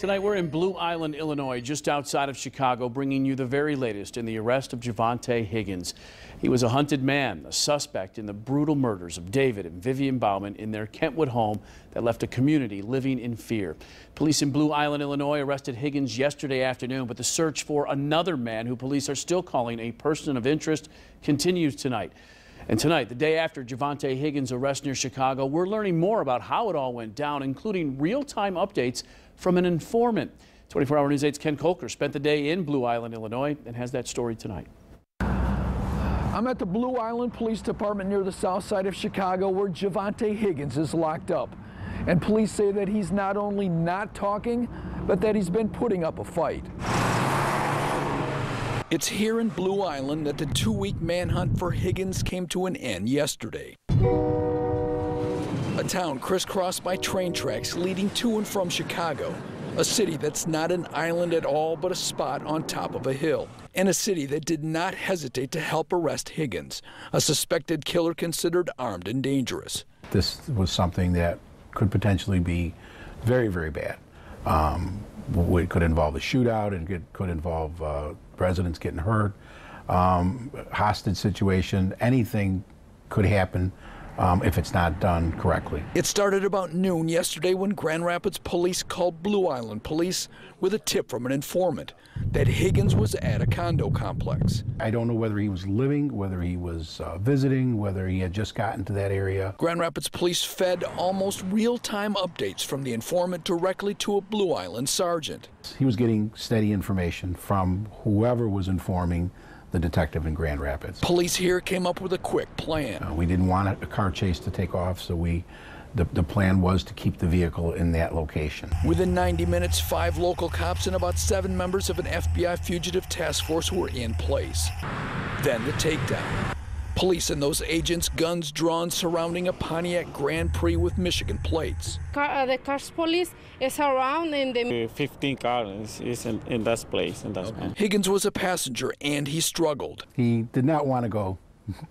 Tonight we're in Blue Island, Illinois, just outside of Chicago, bringing you the very latest in the arrest of Javonte Higgins. He was a hunted man, a suspect in the brutal murders of David and Vivian Bauman in their Kentwood home that left a community living in fear. Police in Blue Island, Illinois arrested Higgins yesterday afternoon, but the search for another man who police are still calling a person of interest continues tonight. And tonight, the day after Javonte Higgins' arrest near Chicago, we're learning more about how it all went down, including real-time updates from an informant. 24-Hour News 8's Ken Kolker spent the day in Blue Island, Illinois, and has that story tonight. I'm at the Blue Island Police Department near the south side of Chicago where Javonte Higgins is locked up. And police say that he's not only not talking, but that he's been putting up a fight. It's here in Blue Island that the two-week manhunt for Higgins came to an end yesterday. A town crisscrossed by train tracks leading to and from Chicago, a city that's not an island at all but a spot on top of a hill, and a city that did not hesitate to help arrest Higgins, a suspected killer considered armed and dangerous. This was something that could potentially be very, very bad. It could involve a shootout, and it could involve residents getting hurt, hostage situation. Anything could happen if it's not done correctly. It started about noon yesterday when Grand Rapids police called Blue Island police with a tip from an informant that Higgins was at a condo complex. I don't know whether he was living, whether he was visiting, whether he had just gotten to that area. Grand Rapids police fed almost real-time updates from the informant directly to a Blue Island sergeant. He was getting steady information from whoever was informing the detective in Grand Rapids. Police here came up with a quick plan. We didn't want a car chase to take off, so the plan was to keep the vehicle in that location. Within 90 minutes, 5 local cops and about 7 members of an FBI fugitive task force were in place. Then the takedown. Police and those agents, guns drawn, surrounding a Pontiac Grand Prix with Michigan plates. The car's police is around in the 15 cars is in that place. Higgins was a passenger and he struggled. He did not want to go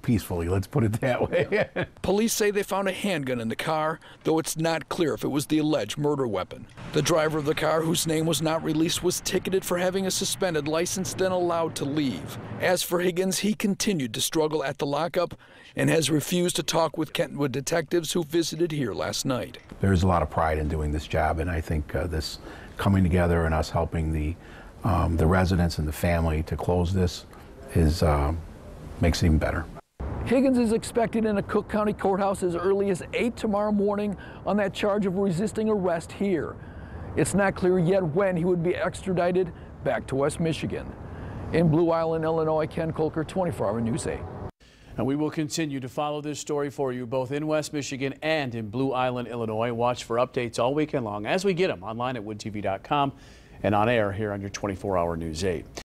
peacefully, let's put it that way. Police say they found a handgun in the car, though it's not clear if it was the alleged murder weapon. The driver of the car, whose name was not released, was ticketed for having a suspended license, then allowed to leave. As for Higgins, he continued to struggle at the lockup and has refused to talk with Kentwood detectives who visited here last night. There's a lot of pride in doing this job, and I think this coming together and us helping the residents and the family to close this is makes it even better. Higgins is expected in a Cook County courthouse as early as 8 tomorrow morning on that charge of resisting arrest here. It's not clear yet when he would be extradited back to West Michigan. In Blue Island, Illinois, Ken Kolker, 24-Hour News 8. And we will continue to follow this story for you both in West Michigan and in Blue Island, Illinois. Watch for updates all weekend long as we get them online at woodtv.com and on air here on your 24-Hour News 8.